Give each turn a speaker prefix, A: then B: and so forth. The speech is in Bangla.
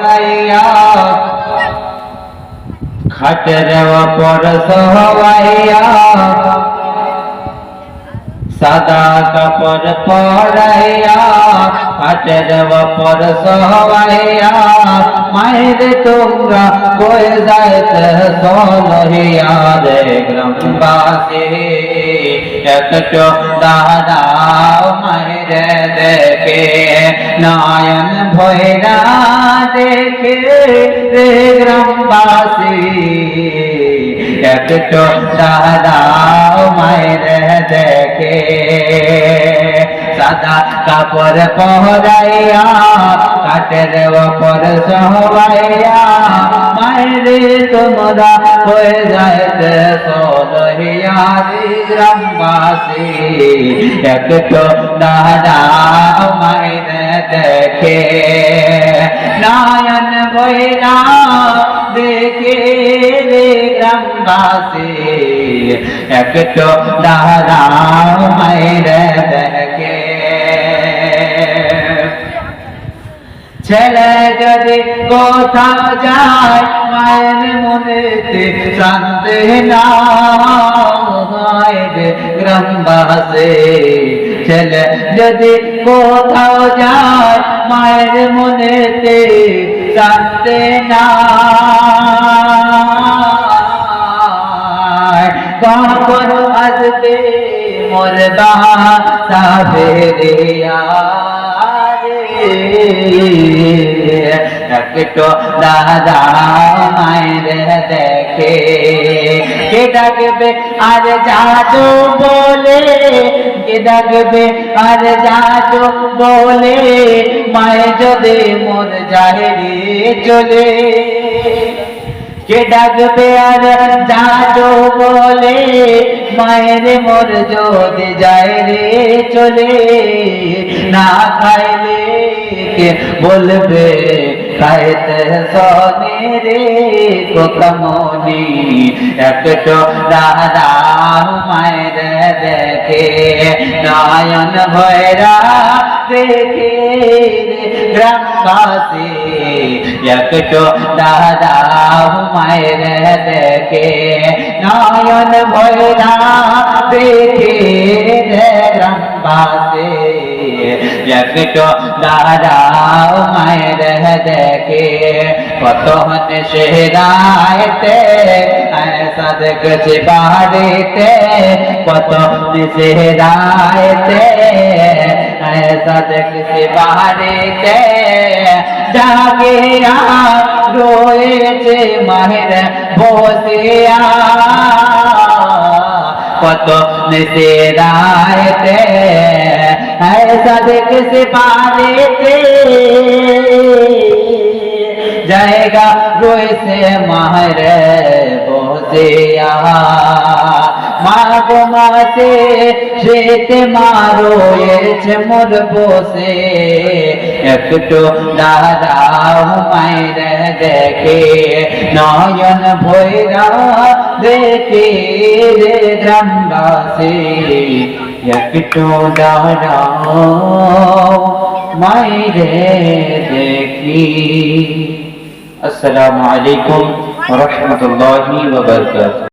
A: পড়াইয়া খাটের ওপর শোয়াইয়া সাদা কাপড় পরাইয়া খাটের ওপর শোয়াইয়া মায়ের তোমরা কই যাইতে চলহিয়া রে গ্রামবাসী একটু দাঁড়াও মায়ের দেখে নয়ন ভৈরা দেখে রে গ্রামবাসী একটু দাঁড়াও মায়ের দেখে সাদা কাপড় পরাইয়া কাটের ওপর শোয়াইয়া মায়ের তোমরা হয়ে যাইতে চলহিয়া রে গ্রামবাসী একটু দাঁড়াও মায়ের দেখে নয়ন ভৈরা দেখে রে গ্রামবাসী একটু দাঁড়াও মায়ের দেখে ছেলে যদি কোথাও যায় মায়ের মনেতে শান্তি না হয় রে গ্রামবাসী ছেলে যদি কোথাও যায় মায়ের মনেতে শান্তি না কখন আসবে মোর বাসাবেরিয়া একটু দাঁড়াও মায়ের দেখে কে ডাকবে আর যাদু বলে কে ডাকবে আর যাদু বলে মায়ে যদি মোর যায় রে চলে কে ডাকবে আর যাদু বলে মায়ের মোর যদি যায় রে চলে না খাইলে কে বলবে খাইতে সনে রে কোকামনি একটু দাঁড়াও মায়ের দেখে নয়ন ভৈরা দেখে গ্রামবাসী একটু দাঁড়াও মায়ের দেখে নয়ন ভৈরা দেখে গ্রামবাসী একটু দাঁড়াও মায়ের দেখে কত সেরাইতে ऐसा দেখছি বাড়িতে কত সেরাইতে ऐसा দেখছি বাড়িতে জাগিয়া রয়েছে মায়ের বসিয়া কত সেরাইতে ऐसा দেখছি বাড়িতে জায়গা রয়েছে মায়ের বসিয়া মা গো মাসে সেতে মা রয়েছে মোর বসে একটু দাঁড়াও মায়ের দেখে নয়ন ভৈরা দেখে রে গ্রামবাসী একটু দাঁড়াও মায়ের দেখি। আসসালামু আলাইকুম ওয়া রাহমাতুল্লাহি ওয়া বারাকাতুহু।